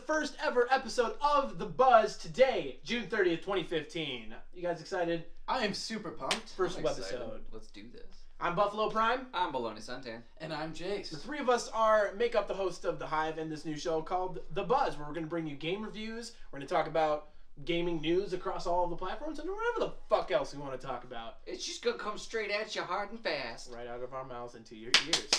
first ever episode of The Buzz today, June 30th, 2015. You guys excited? I am super pumped. First episode. Let's do this. I'm Buffalo Prime. I'm Baloney Suntan. And I'm Jace. The three of us make up the host of The Hive and this new show called The Buzz, where we're going to bring you game reviews. We're going to talk about gaming news across all of the platforms and whatever the fuck else we want to talk about. It's just going to come straight at you hard and fast. Right out of our mouths into your ears.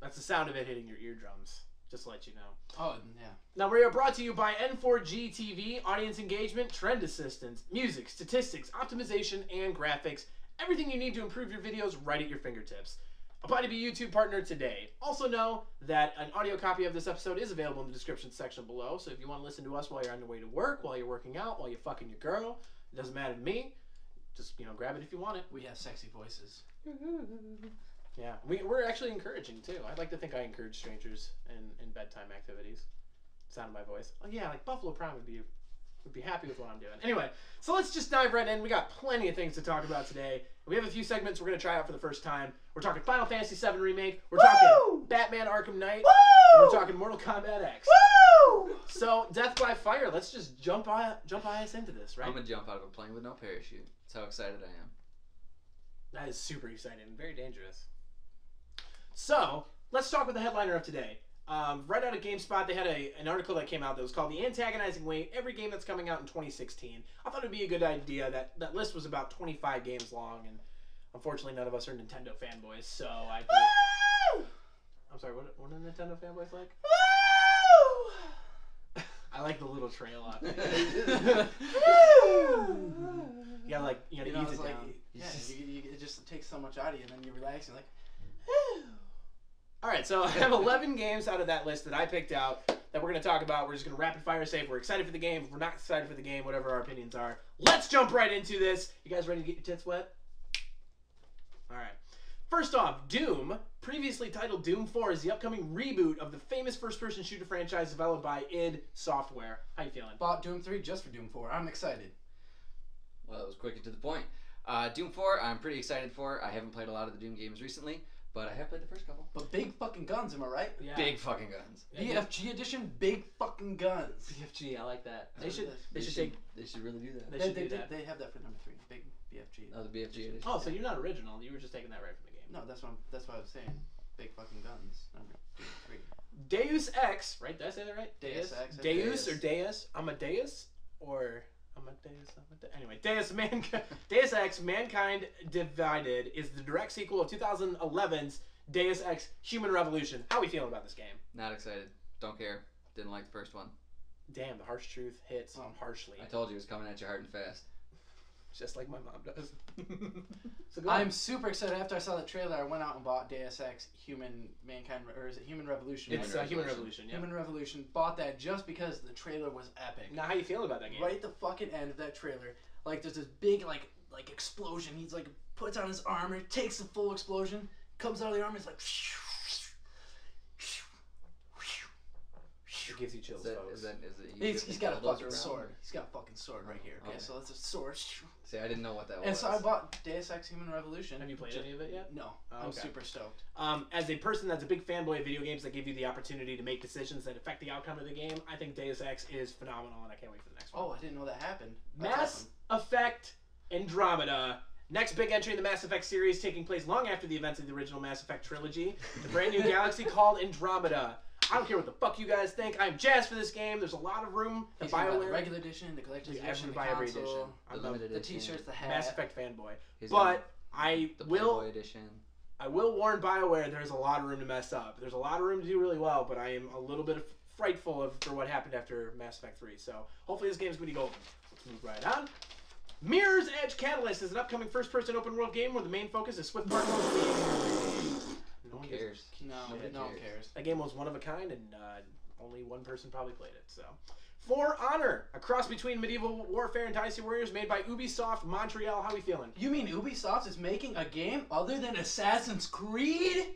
That's the sound of it hitting your eardrums. Just to let you know. Oh, yeah. Now, we are brought to you by N4G TV, audience engagement, trend assistance, music, statistics, optimization, and graphics. Everything you need to improve your videos right at your fingertips. Apply to be a YouTube partner today. Also know that an audio copy of this episode is available in the description section below. So if you want to listen to us while you're on your way to work, while you're working out, while you're fucking your girl, it doesn't matter to me. Just, grab it if you want it. We have sexy voices. Yeah, we're actually encouraging too. I'd like to think I encourage strangers in bedtime activities. Sound of my voice. Oh yeah, like Buffalo Prime would be happy with what I'm doing. Anyway, so let's just dive right in. We got plenty of things to talk about today. We have a few segments we're gonna try out for the first time. We're talking Final Fantasy VII Remake. We're talking Batman Arkham Knight. And we're talking Mortal Kombat X. Woo! So Death by Fire. Let's just jump us into this, right? I'm going to jump out of a plane with no parachute. That's how excited I am. That is super exciting and very dangerous. So, let's talk with the headliner of today. Right out of GameSpot, they had an article that came out that was called The Antagonizing Way, Every Game That's Coming Out in 2016. I thought it would be a good idea. That list was about 25 games long, and unfortunately none of us are Nintendo fanboys, so I thought... I'm sorry, what are Nintendo fanboys like? I like the little trail on it. You gotta ease it down. Yeah, it just takes so much out of you, and then you relax and Alright, so I have 11 games out of that list that I picked out that we're going to talk about. We're just going to rapid fire say if we're excited for the game, if we're not excited for the game, whatever our opinions are. Let's jump right into this. You guys ready to get your tits wet? Alright. First off, Doom, previously titled Doom 4, is the upcoming reboot of the famous first-person shooter franchise developed by id Software. How you feeling? Bought Doom 3 just for Doom 4. I'm excited. Well, it was quick and to the point. Doom 4, I'm pretty excited for. I haven't played a lot of the Doom games recently, but I have played the first couple. But big fucking guns, am I right? Yeah. Big fucking guns. BFG edition, big fucking guns. BFG, I like that. They should really do that. They have that for number 3. Big BFG. Oh, the BFG edition. Oh, so you're not original. You were just taking that right from the game. No, that's what I was saying. Big fucking guns. Number 3. Deus Ex, right? Did I say that right? Deus Ex. Deus or Deus? Amadeus or Amadeus? Anyway, Deus Ex: Mankind Divided is the direct sequel of 2011's Deus Ex: Human Revolution. How are we feeling about this game? Not excited. Don't care. Didn't like the first one. Damn, the harsh truth hits harshly. I told you it was coming at you hard and fast. Just like my mom does. So I'm super excited. After I saw the trailer, I went out and bought Deus Ex: Human Revolution? It's Human Revolution. Yeah. Human Revolution. Bought that just because the trailer was epic. Now, how you feeling about that game? Right at the fucking end of that trailer, there's this big like explosion. He's puts on his armor, takes the full explosion, comes out of the armor, he's like. It gives you chills, folks. He's got a fucking sword. He's got a fucking sword right here. Okay, so that's a sword. See, I didn't know what that was. And so I bought Deus Ex: Human Revolution. Have you played any of it yet? No. I'm super stoked. As a person that's a big fanboy of video games that give you the opportunity to make decisions that affect the outcome of the game, I think Deus Ex is phenomenal, and I can't wait for the next one. Oh, I didn't know that happened. Mass Effect Andromeda. Next big entry in the Mass Effect series, taking place long after the events of the original Mass Effect trilogy. The brand new galaxy called Andromeda. I don't care what the fuck you guys think. I'm jazzed for this game. There's a lot of room. The BioWare, the regular edition, the collector's edition, the every edition. The limited the t-shirts, the hat. Mass Effect fanboy. But the Playboy edition. I will warn BioWare. There's a lot of room to mess up. There's a lot of room to do really well, but I am a little bit frightful for what happened after Mass Effect 3. So hopefully this game's going to be golden. Let's move right on. Mirror's Edge Catalyst is an upcoming first-person open-world game where the main focus is swift parkour. No one cares. No one cares. That game was one of a kind, and only one person probably played it. So, For Honor, a cross between Medieval Warfare and Dynasty Warriors, made by Ubisoft Montreal. How we feeling? You mean Ubisoft is making a game other than Assassin's Creed?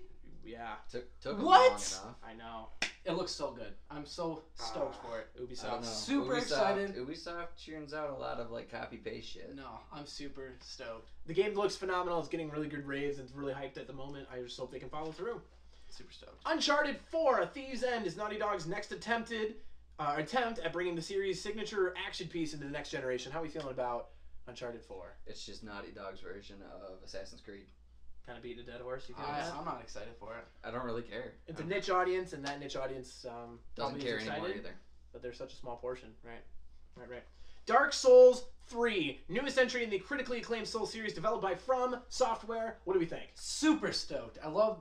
Yeah. Took them what? long enough. I know. It looks so good. I'm so stoked for it. Ubisoft. Super excited. Ubisoft churns out a lot of copy paste shit. No, I'm super stoked. The game looks phenomenal. It's getting really good raves. It's really hyped at the moment. I just hope they can follow through. Super stoked. Uncharted 4: A Thieves' End is Naughty Dog's next attempt at bringing the series' signature action piece into the next generation. How are we feeling about Uncharted 4? It's just Naughty Dog's version of Assassin's Creed. Kind of beating a dead horse. You feel that? I'm not excited for it. I don't really care. It's a niche audience, and that niche audience Doesn't probably care is anymore excited, either. but they're such a small portion. Right. Dark Souls 3, newest entry in the critically acclaimed Souls series, developed by From Software. What do we think? Super stoked. I love,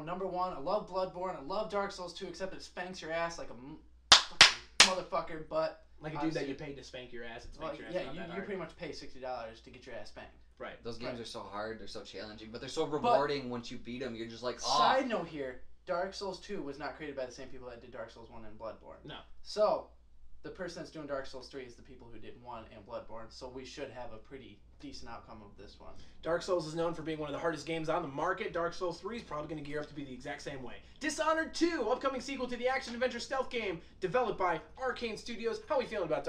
number one, I love Bloodborne. I love Dark Souls 2, except it spanks your ass like a fucking motherfucker, but... Like a dude that you paid to spank your ass and spank your ass. Yeah, not that you hard. pretty much pay $60 to get your ass spanked. Right. Those games are so hard, they're so challenging, but they're so rewarding once you beat them. You're just like, oh. Side note here, Dark Souls 2 was not created by the same people that did Dark Souls 1 and Bloodborne. No. So, the person that's doing Dark Souls 3 is the people who did 1 and Bloodborne, so we should have a pretty decent outcome of this one. Dark Souls is known for being one of the hardest games on the market. Dark Souls 3 is probably going to gear up to be the exact same way. Dishonored 2, upcoming sequel to the action-adventure stealth game developed by Arcane Studios. How are we feeling about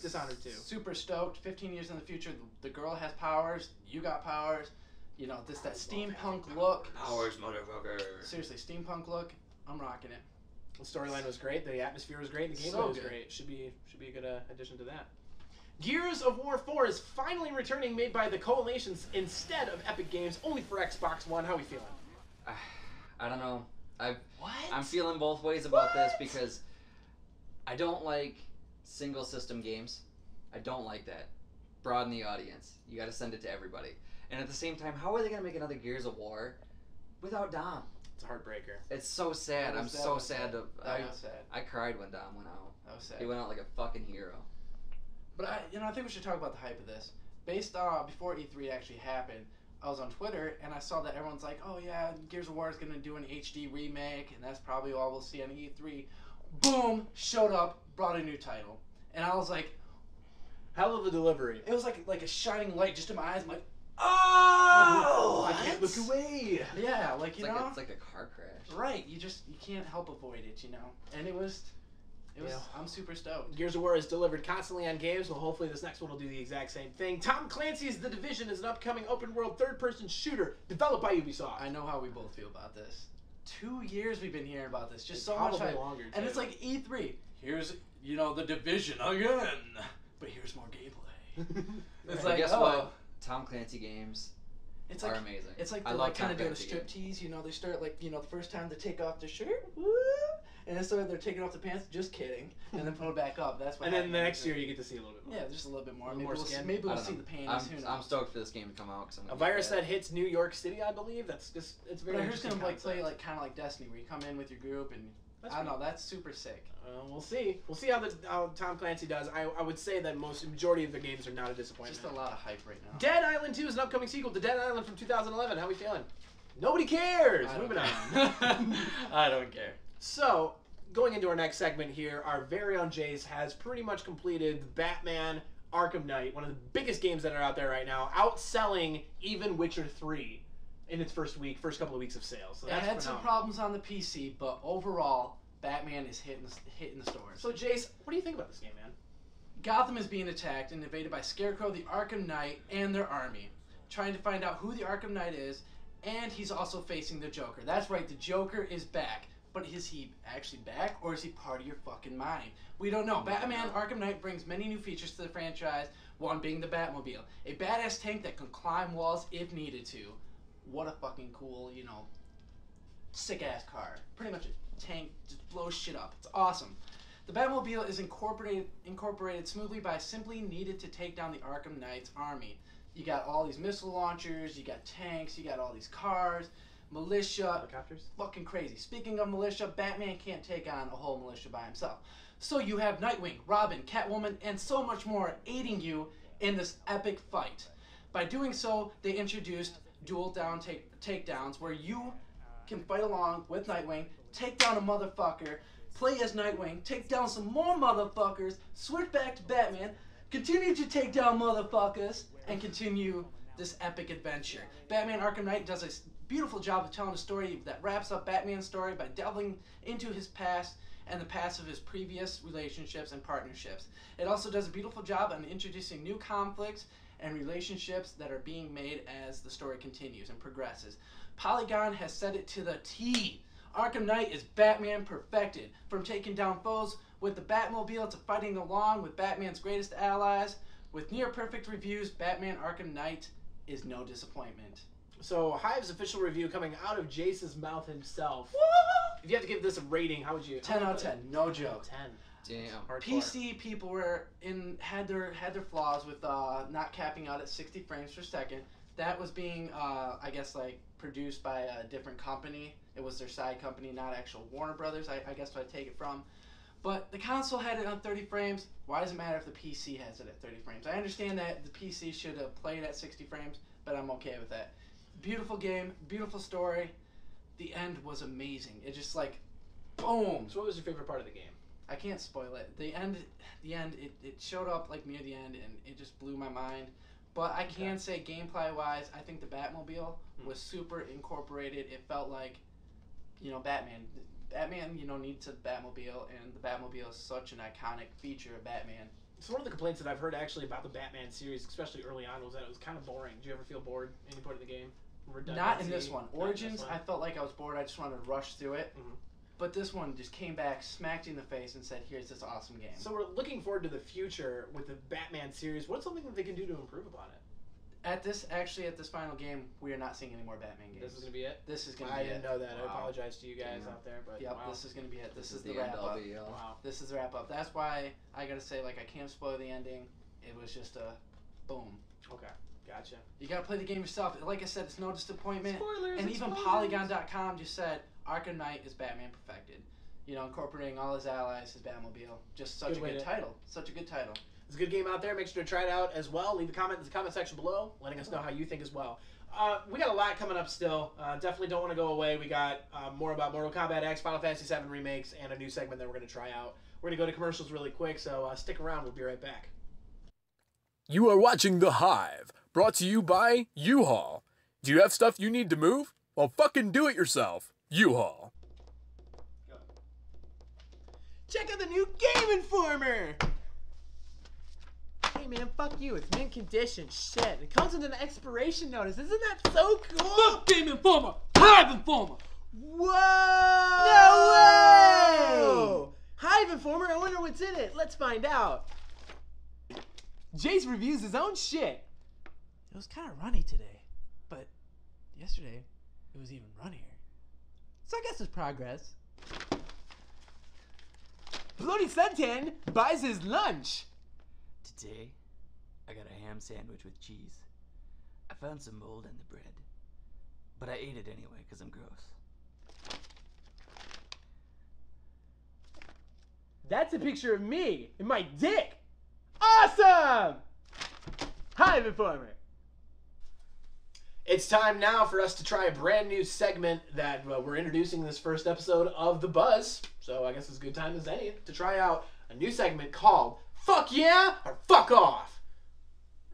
Dishonored 2? Super stoked. 15 years in the future, the girl has powers, you got powers. That steampunk look. Powers, motherfucker. Seriously, steampunk look. I'm rocking it. The storyline was great, the atmosphere was great, the gameplay So was good. great. Should be a good addition to that. Gears of War 4 is finally returning, made by the Coalition instead of Epic Games, only for Xbox One. How are we feeling? I don't know. What? I'm feeling both ways about this because I don't like single system games. I don't like that. Broaden the audience. You got to send it to everybody. And at the same time, how are they going to make another Gears of War without Dom? It's a heartbreaker. It's so sad. That I'm was so sad. sad. That was sad. I cried when Dom went out. That was sad. He went out like a fucking hero. But I think we should talk about the hype of this. Based on before E3 actually happened, I was on Twitter and I saw that everyone's like, "Oh yeah, Gears of War is gonna do an HD remake, and that's probably all we'll see on E3." Boom! Showed up, brought a new title, and I was like, Hell of a delivery. it was like a shining light just in my eyes. I'm like, oh! I can't look away. Yeah, like It's like a car crash. right? You can't help avoid it, And it was. Yeah. I'm super stoked. Gears of War is delivered constantly on games, well hopefully this next one will do the exact same thing. Tom Clancy's The Division is an upcoming open-world third-person shooter developed by Ubisoft. I know how we both feel about this. 2 years we've been hearing about this, just so Probably much hype. longer, And too. it's like E3. Here's the Division again, but here's more gameplay. It's But like, guess oh, what? Tom Clancy games it's are like amazing. it's like I they're love like kind of Tom doing a Clancy strip games. tease. They start the first time they take off their shirt, woo, and then so they're taking off the pants. Just kidding, and then put it back up. That's what. And then the happened. next year you get to see a little bit more. Yeah, just a little bit more. A little Maybe more we'll see, skin. maybe I we'll don't see know. the panties. Who knows? I'm stoked for this game to come out. Cause I'm A gonna virus get that hits New York City, I believe. It's very But I heard it's interesting gonna play concept. kind of like Destiny, where you come in with your group and That's I don't know. That's super sick. We'll see. We'll see how Tom Clancy does. I would say that majority of the games are not a disappointment. Just a lot of hype right now. Dead Island 2 is an upcoming sequel to Dead Island from 2011. How we feeling? Nobody cares. I don't Moving care. on. I don't care. So, going into our next segment here, our very own Jace has pretty much completed Batman Arkham Knight, one of the biggest games that are out there right now, outselling even Witcher 3 in its first couple of weeks of sales. So It that's had some phenomenal. problems on the PC, but overall, Batman is hitting the stores. So, Jace, what do you think about this game, man? Gotham is being attacked and invaded by Scarecrow, the Arkham Knight, and their army, trying to find out who the Arkham Knight is, and he's also facing the Joker. That's right, the Joker is back. But is he actually back, or is he part of your fucking mind? We don't know. Batman Arkham Knight brings many new features to the franchise, one being the Batmobile. A badass tank that can climb walls if needed to. What a fucking cool, sick-ass car. Pretty much a tank, just blows shit up. It's awesome. The Batmobile is incorporated smoothly by simply needed to take down the Arkham Knight's army. You got all these missile launchers, you got tanks, you got all these cars, militia, Helicopters? fucking crazy. Speaking of militia, Batman can't take on a whole militia by himself. So you have Nightwing, Robin, Catwoman, and so much more aiding you in this epic fight. By doing so, they introduced dual down takedowns where you can fight along with Nightwing, take down a motherfucker, play as Nightwing, take down some more motherfuckers, switch back to Batman, continue to take down motherfuckers, and continue this epic adventure. Batman Arkham Knight does a beautiful job of telling a story that wraps up Batman's story by delving into his past and the past of his previous relationships and partnerships. It also does a beautiful job on introducing new conflicts and relationships that are being made as the story continues and progresses. Polygon has set it to the T Arkham Knight is Batman perfected. From taking down foes with the Batmobile to fighting along with Batman's greatest allies. With near perfect reviews, Batman Arkham Knight is no disappointment. So Hive's official review coming out of Jace's mouth himself. If you had to give this a rating, how would you? 10 out of 10, no joke. 10. Damn. Hardcore. PC people were had their flaws with not capping out at 60 frames per second. That was being I guess like produced by a different company. It was their side company, not actual Warner Brothers. I guess what I take it from. But the console had it on 30 frames. Why does it matter if the PC has it at 30 frames? I understand that the PC should have played at 60 frames, but I'm okay with that. Beautiful game, beautiful story. The end was amazing. It just like, boom. So what was your favorite part of the game? I can't spoil it. The end, it showed up like near the end, and it just blew my mind. But I can say gameplay-wise, I think the Batmobile was super incorporated. It felt like, you know, Batman, you know, needs a Batmobile, and the Batmobile is such an iconic feature of Batman. So one of the complaints that I've heard actually about the Batman series, especially early on, was that it was kind of boring. Did you ever feel bored at any point of the game? Not in this one. Origins, one. I felt like I was bored. I just wanted to rush through it. Mhm. But this one just came back, smacked you in the face, and said, here's this awesome game. So we're looking forward to the future with the Batman series. What's something that they can do to improve upon it? At this final game, we are not seeing any more Batman games. This is going to be it? This is going to be I it. didn't know that. I Wow. apologize to you guys out there. But Yep, wow. this is going to be it. This is the end wrap all up. be all. Wow. This is the wrap up. That's why I gotta say, like, I can't spoil the ending. It was just a boom. Okay, gotcha. You gotta play the game yourself. Like I said, it's no disappointment. Spoilers, And even Polygon.com just said Arkham Knight is Batman perfected. You know, incorporating all his allies, his Batmobile. Just such Good a way good to- title. Such a good title. It's a good game out there. Make sure to try it out as well. Leave a comment in the comment section below, letting us know how you think as well. We got a lot coming up still. Definitely don't want to go away. We got more about Mortal Kombat X, Final Fantasy VII remakes, and a new segment that we're going to try out. We're going to go to commercials really quick, so stick around. We'll be right back. You are watching The Hive, brought to you by U-Haul. Do you have stuff you need to move? Well, fucking do it yourself. U-Haul. Check out the new Game Informer! Hey man, fuck you. It's mint condition. Shit. It comes with an expiration notice. Isn't that so cool? Game Informer! Hive Informer! Whoa! No way! Hive Informer, I wonder what's in it. Let's find out. Jace reviews his own shit. It was kind of runny today, but yesterday it was even runnier. So I guess it's progress. Bloody Suntan buys his lunch. Today, I got a ham sandwich with cheese. I found some mold in the bread, but I ate it anyway because I'm gross. That's a picture of me and my dick. Awesome! Hive Informer. It's time now for us to try a brand new segment that we're introducing in this first episode of The Buzz. So I guess it's a good time as any to try out a new segment called Fuck Yeah or Fuck Off.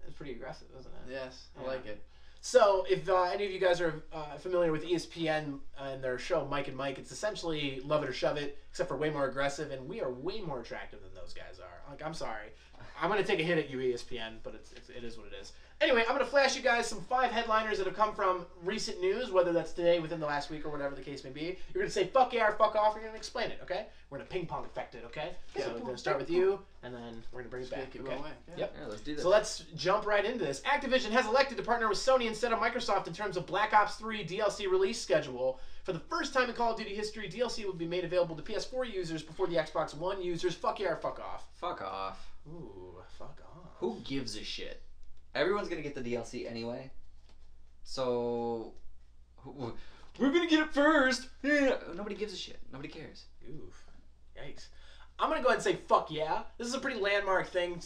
It's pretty aggressive, isn't it? Yes, I Yeah. like it. So, if any of you guys are familiar with ESPN and their show Mike and Mike, it's essentially Love It or Shove It, except for way more aggressive, and we are way more attractive than those guys are. Like, I'm sorry. I'm going to take a hit at you, ESPN, but it is what it is. Anyway, I'm going to flash you guys some 5 headliners that have come from recent news, whether that's today, within the last week, or whatever the case may be. You're going to say fuck yeah or fuck off, and you're going to explain it, okay? We're going to ping pong affect it, okay? So we're going to start with you, and then we're going to bring it back, Keep okay? going away. Yeah. Yep. Yeah, let's do this. So let's jump right into this. Activision has elected to partner with Sony instead of Microsoft in terms of Black Ops 3 DLC release schedule. For the first time in Call of Duty history, DLC will be made available to PS4 users before the Xbox One users. Fuck yeah or fuck off. Fuck off. Ooh, fuck off. Who gives a shit? Everyone's gonna get the DLC anyway. So we're gonna get it first. Nobody gives a shit. Nobody cares. Oof. Yikes. I'm going to go ahead and say fuck yeah. This is a pretty landmark thing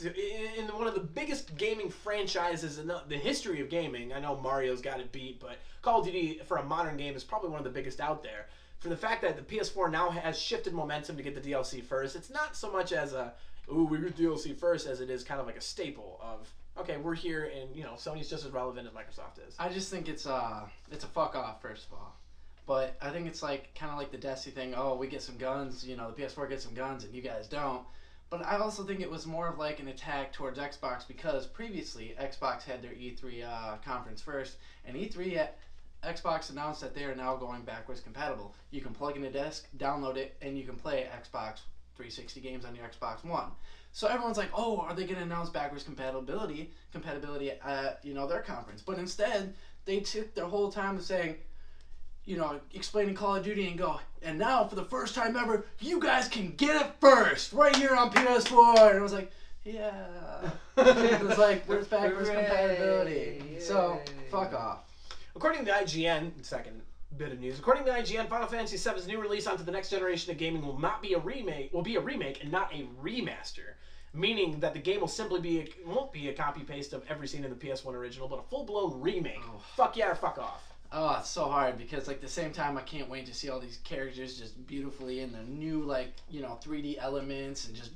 in one of the biggest gaming franchises in the history of gaming. I know Mario's got it beat, but Call of Duty for a modern game is probably one of the biggest out there. For the fact that the PS4 now has shifted momentum to get the DLC first, it's not so much as a, ooh, we get DLC first, as it is kind of like a staple of, okay, we're here, and, you know, Sony's just as relevant as Microsoft is. I just think it's a fuck off, first of all. But I think it's like kind of like the Destiny thing. Oh, we get some guns, you know, the PS4 gets some guns and you guys don't. But I also think it was more of like an attack towards Xbox because previously Xbox had their E3 conference first, and E3 Xbox announced that they are now going backwards compatible. You can plug in a disc, download it, and you can play Xbox 360 games on your Xbox One. So everyone's like, oh, are they going to announce backwards compatibility at their conference? But instead, they took their whole time saying, explaining Call of Duty and go, and now for the first time ever, you guys can get it first right here on PS4. And I was like, yeah. It was like, where's backwards compatibility? Yay. So, fuck off. According to IGN, second bit of news. According to IGN, Final Fantasy VII's new release onto the next generation of gaming will be a remake and not a remaster. Meaning that the game will simply won't be a copy paste of every scene in the PS1 original, but a full blown remake. Oh. Fuck yeah or fuck off. Oh, it's so hard because at the same time I can't wait to see all these characters just beautifully in the new 3D elements and just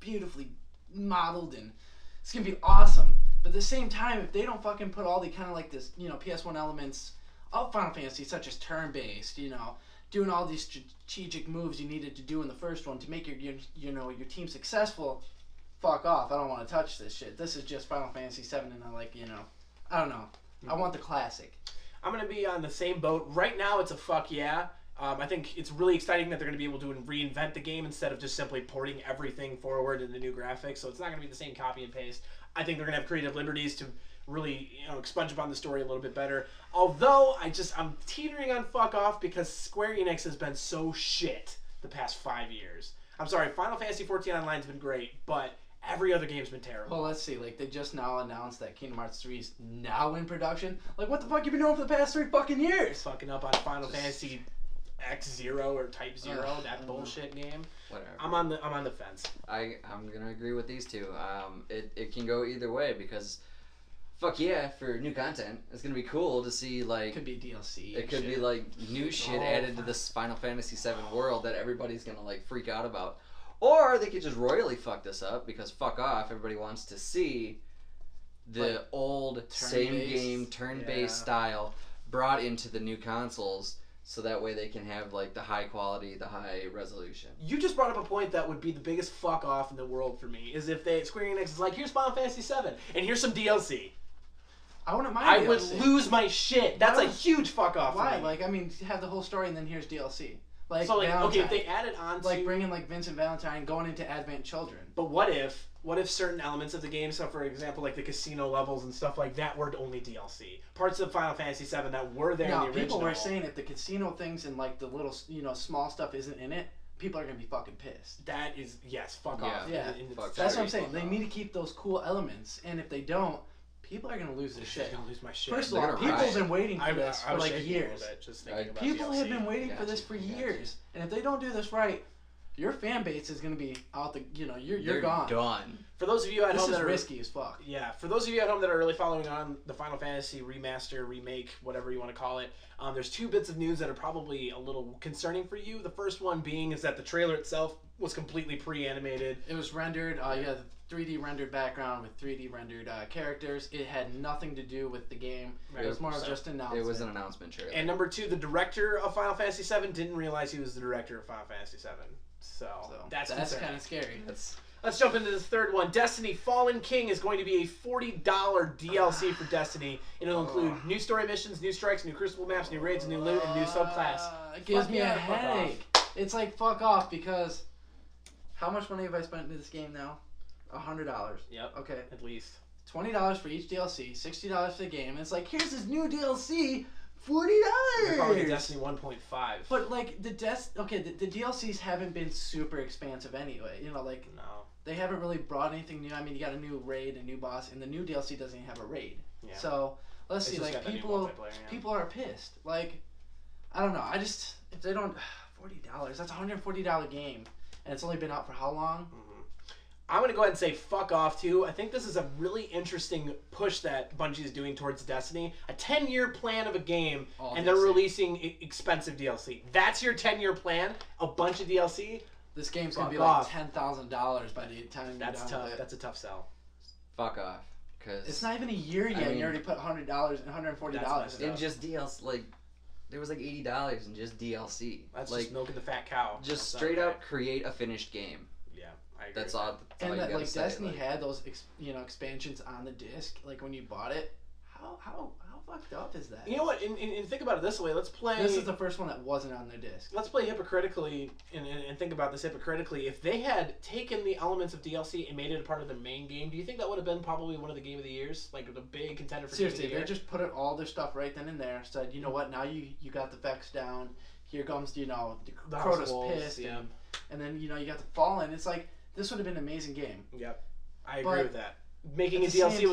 beautifully modeled, and it's gonna be awesome. But at the same time, if they don't fucking put all the kind of like this PS1 elements of Final Fantasy, such as turn-based, doing all these strategic moves you needed to do in the first one to make your team successful, fuck off. I don't want to touch this shit. This is just Final Fantasy VII, and I don't know. I want the classic. I'm going to be on the same boat. Right now, it's a fuck yeah. I think it's really exciting that they're going to be able to reinvent the game instead of just simply porting everything forward in the new graphics. So it's not going to be the same copy and paste. I think they're going to have creative liberties to really expunge upon the story a little bit better. Although, I'm teetering on fuck off because Square Enix has been so shit the past 5 years. I'm sorry, Final Fantasy XIV Online's been great, but every other game's been terrible. Well, let's see. They just now announced that Kingdom Hearts 3 is now in production. What the fuck you been doing for the past 3 fucking years? Fucking up on Final Fantasy X0 or Type 0, that bullshit game. Whatever. I'm on the fence. I'm gonna agree with these two. It can go either way because, fuck yeah, for new content, it's gonna be cool to see It could be DLC. It could be new shit added to this Final Fantasy VII world that everybody's gonna freak out about. Or they could just royally fuck this up because fuck off, everybody wants to see the old same game turn-based style brought into the new consoles so that way they can have the high quality, the high resolution. You just brought up a point that would be the biggest fuck off in the world for me, is if Square Enix is like, here's Final Fantasy VII, and here's some DLC. I wouldn't mind I DLC. would lose my shit. That's a huge fuck off Why? for me. Have the whole story and then here's DLC. Okay, if they added on to... bringing Vincent Valentine going into Advent Children. But what if certain elements of the game, so for example, the casino levels and stuff like that, were only DLC? Parts of Final Fantasy VII that were there in the original... people were saying if the casino things and the little, small stuff isn't in it, people are going to be fucking pissed. That is, yes, fuck off. Yeah, that's what I'm saying. They need to keep those cool elements, and if they don't, people are gonna lose their shit. They're gonna lose my shit. First of all, people have been waiting for this for years. People have been waiting for this for years, and if they don't do this right, your fan base is gonna be out the. You're gone. Done. For those of you at home that are risky as fuck. Yeah, for those of you at home that are really following on the Final Fantasy remaster, remake, whatever you want to call it, there's 2 bits of news that are probably a little concerning for you. The first one being is that the trailer itself was completely pre-animated. It was rendered. You had the 3D rendered background with 3D rendered characters. It had nothing to do with the game. Right. It was more of just an announcement. It was an announcement trailer. And number 2, the director of Final Fantasy VII didn't realize he was the director of Final Fantasy VII. So that's kind of scary. Let's jump into this third one. Destiny Fallen King is going to be a $40 DLC for Destiny. It'll include new story missions, new strikes, new Crucible maps, new raids, new loot, and new subclass. It gives me a headache. It's fuck off because how much money have I spent into this game now? $100. Yep. Okay. At least. $20 for each DLC, $60 for the game. And it's here's this new DLC, $40. They're calling it Destiny 1.5. But the DLCs haven't been super expansive anyway. No. They haven't really brought anything new. I mean, you got a new raid, a new boss, and the new DLC doesn't even have a raid. Yeah. So let's see. People are pissed. I don't know. If they don't, $40. That's a $140 game, and it's only been out for how long? I'm going to go ahead and say fuck off, too. I think this is a really interesting push that Bungie is doing towards Destiny. A 10-year plan of a game, and they're releasing expensive DLC. That's your 10-year plan? A bunch of DLC? This game's going to be $10,000 by the time you're done with it. That's a tough sell. Fuck off. Cause it's not even a year yet, and you already put $100 and $140 in just DLC. There was $80 in just DLC. That's just milking the fat cow. Just straight up create a finished game. I agree. That's all. And Destiny had those expansions on the disc. When you bought it, how fucked up is that? You know what? And think about it this way. Let's play. This is the first one that wasn't on their disc. Let's play hypocritically and think about this hypocritically. If they had taken the elements of DLC and made it a part of their main game, do you think that would have been probably one of the Game of the Years? Like the big contender for Seriously, Game of they the Year? just put all their stuff right then and there. Said, you know what? Now you got the Vex down. Here comes, you know, The House Crotos of Wolves, pissed. yeah. And then, you know, you got the Fallen. It's like, this would have been an amazing game. Yep. I agree But with that. Making a at the DLC same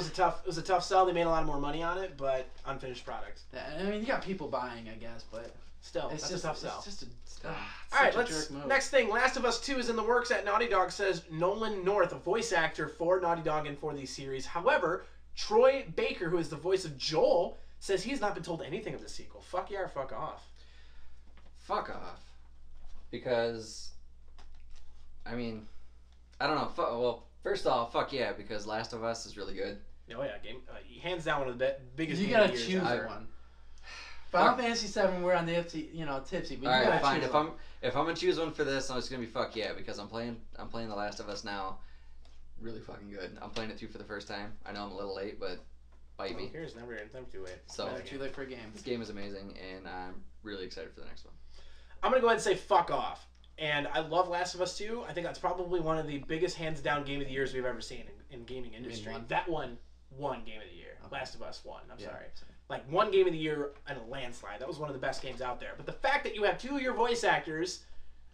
was a tough sell. They made a lot more money on it, but unfinished product. I mean, you got people buying, I guess, but Still, it's that's just a tough sell. It's just a, All such right, a let's jerk move. next thing. Last of Us 2 is in the works at Naughty Dog, says Nolan North, a voice actor for Naughty Dog and for these series. However, Troy Baker, who is the voice of Joel, says he's not been told anything of the sequel. Fuck yeah or fuck off. Fuck off. Because, I mean, I don't know. Well, first off, fuck yeah, because Last of Us is really good. Oh yeah, game hands down one of the biggest. You game gotta of the years choose ever. one. Final Fantasy VII, we're on the tipsy, tipsy. But All you right, gotta fine. choose If one. I'm gonna choose one for this, it's gonna be fuck yeah, because I'm playing The Last of Us now. Really fucking good. I'm playing it through for the first time. I know I'm a little late, but bite me. Here's never too late. So Never too late for a game. this game is amazing, and I'm really excited for the next one. I'm gonna go ahead and say fuck off. And I love Last of Us 2. I think that's probably one of the biggest hands down game of the years we've ever seen in gaming industry. one? That one won game of the year. Okay. Last of Us won. I'm Yeah. sorry. Like one game of the year and a landslide. That was one of the best games out there. But the fact that you have two of your voice actors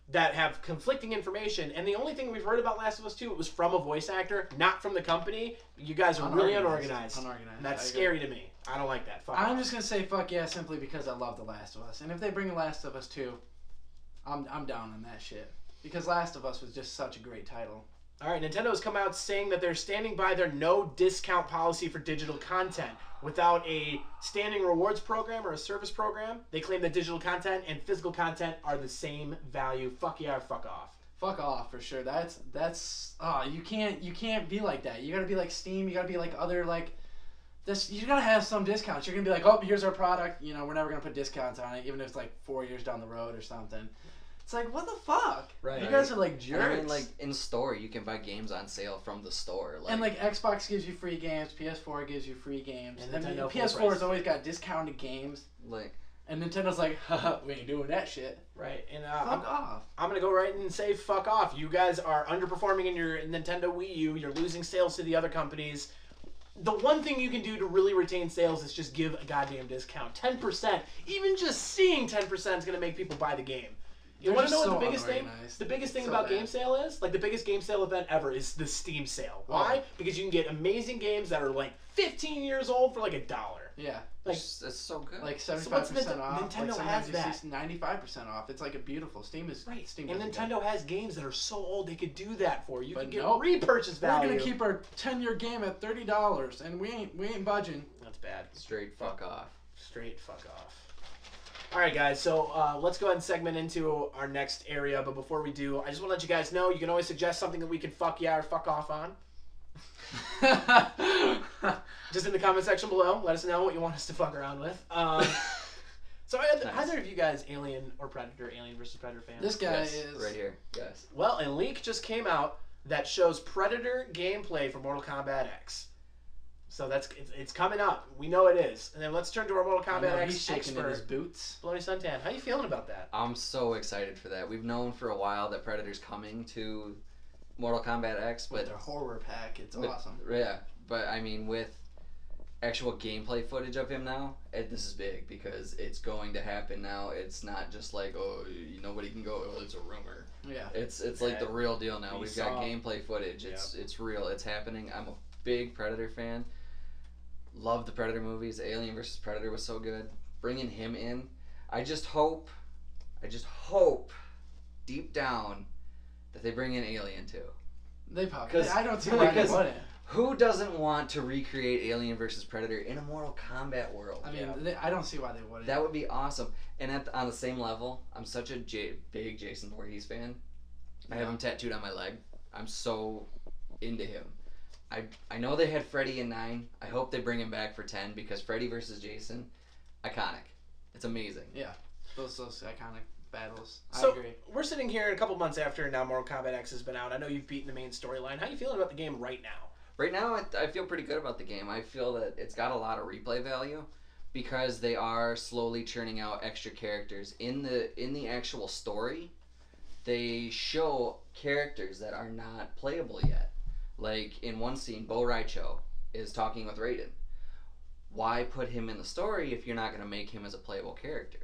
that have conflicting information, and the only thing we've heard about Last of Us 2, it was from a voice actor, not from the company. You guys are really unorganized. Unorganized. And that's I agree. scary to me. I don't like that. Fuck I'm off. just gonna say fuck yeah simply because I love The Last of Us, and if they bring The Last of Us 2, I'm down on that shit because Last of Us was just such a great title. All right, Nintendo has come out saying that they're standing by their no discount policy for digital content. Without a standing rewards program or a service program, they claim that digital content and physical content are the same value. Fuck yeah or fuck off. Fuck off for sure. That's you can't be like that. You gotta be like Steam. You gotta be like other like this. You gotta have some discounts. You're gonna be like, oh, here's our product. You know, we're never gonna put discounts on it, even if it's like 4 years down the road or something. It's like, what the fuck? Right. You guys are like jerks. And I mean, like in store, you can buy games on sale from the store. And like Xbox gives you free games, PS4 gives you free games, And I mean, Nintendo full PS4 price. has always got discounted games, like and Nintendo's like, haha, we ain't doing that shit. Right. And Fuck off. I'm going to go right and say fuck off. You guys are underperforming in your Nintendo Wii U. You're losing sales to the other companies. The one thing you can do to really retain sales is just give a goddamn discount. 10%. Even just seeing 10% is going to make people buy the game. You They're want to know just what the so biggest thing? unorganized. The biggest thing So about bad. game sale is? Like the biggest game sale event ever is the Steam sale. Why? Oh. Because you can get amazing games that are like 15 years old for like $1. Yeah. Like it's so good. Like So 75% what's off. Nintendo like has sometimes that. you see 95% off. It's like a beautiful. Steam is right. Steam And does it good. Nintendo has games that are so old they could do that for. You But can get nope. repurchase We're value. gonna keep our 10-year game at $30, and we ain't budging. That's bad. Straight fuck off. Straight fuck off. All right, guys. So let's go ahead and segment into our next area. But before we do, I just want to let you guys know you can always suggest something that we can fuck yeah or fuck off on. Just in the comment section below. Let us know what you want us to fuck around with. So Nice. either of you guys Alien or Predator, Alien versus Predator fans? This guy Yes, is right here. Yes. Well, a leak just came out that shows Predator gameplay for Mortal Kombat X. So it's coming up. We know it is. And then let's turn to our Mortal I Kombat know, X he's shaking in his expert, boots. Bologna Suntan. How you feeling about that? I'm so excited for that. We've known for a while that Predator's coming to Mortal Kombat X, With but their horror pack, it's but- awesome. Yeah, but I mean with actual gameplay footage of him now, this is big because it's going to happen now. It's not just like, oh, nobody can go. Oh, it's a rumor. Yeah. It's like the real deal now. We We've got saw- gameplay footage. It's real. It's happening. I'm a big Predator fan. Love the Predator movies. Alien vs Predator was so good. Bringing him in, I just hope deep down that they bring in Alien too. They probably. 'Cause- I don't see why they because- wouldn't. Who doesn't want to recreate Alien vs Predator in a Mortal Kombat world? I mean, I don't see why they wouldn't. That would be awesome. And on the same level, I'm such a big Jason Voorhees fan. I have him tattooed on my leg. I'm so into him. I know they had Freddy in 9. I hope they bring him back for 10 because Freddy versus Jason, iconic. It's amazing. Yeah. Those iconic battles. So I agree. we're sitting here a couple months after now Mortal Kombat X has been out. I know you've beaten the main storyline. How you feeling about the game right now? Right now, I feel pretty good about the game. I feel that it's got a lot of replay value, because they are slowly churning out extra characters in the actual story. They show characters that are not playable yet. Like in one scene, Bo Raicho is talking with Raiden. Why put him in the story if you're not going to make him as a playable character?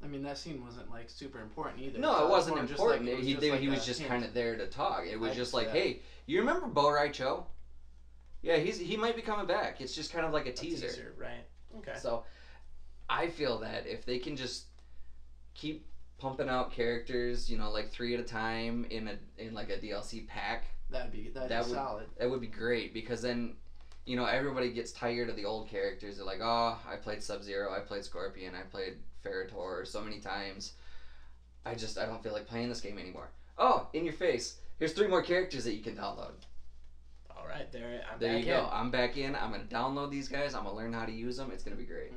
I mean, that scene wasn't like super important either. No, So it wasn't more just, important. Like, He was just hint. kind of there to talk. It was I just see like, that. hey, you remember Bo Raicho? Yeah, he might be coming back. It's just kind of like a teaser. Right. Okay. So I feel that if they can just keep pumping out characters, you know, like 3 at a time in like a DLC pack, That'd be solid. that would be great, because then, you know, everybody gets tired of the old characters. They're like, oh, I played Sub-Zero, I played Scorpion, I played Ferritor so many times. I don't feel like playing this game anymore. Oh, in your face. Here's 3 more characters that you can download. All right, there There you go. I'm back in. I'm going to download these guys. I'm going to learn how to use them. It's going to be great.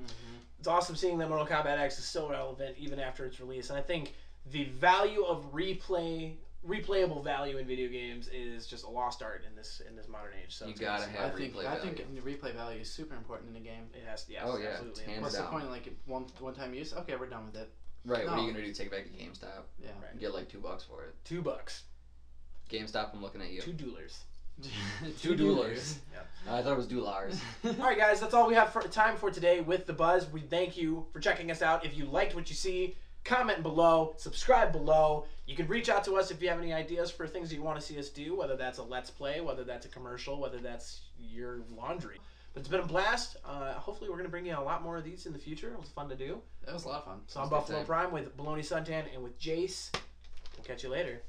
It's awesome seeing that Mortal Kombat X is still relevant even after its release, and I think the value of replayable value in video games is just a lost art in this modern age. So You it's gotta awesome. have I think replay the replay value is super important in a game. It has to. Yes, Oh, yeah. absolutely. Hands What's the down. point? Like one time use? Okay, we're done with it. Right, what are No. you going to do? Take it back to GameStop? Yeah. Right. And get like $2 for it. $2. GameStop, I'm looking at you. 2 doolars. 2 doolars. Yeah. I thought it was doolars. All right, guys, that's all we have for time for today with The Buzz. We thank you for checking us out. If you liked what you see, comment below, subscribe below. You can reach out to us if you have any ideas for things that you want to see us do, whether that's a Let's Play, whether that's a commercial, whether that's your laundry. But it's been a blast. Hopefully we're going to bring you a lot more of these in the future. It was fun to do. That was a lot of fun. So I'm It was a good Buffalo time. Prime with Baloney Suntan and with Jace. We'll catch you later.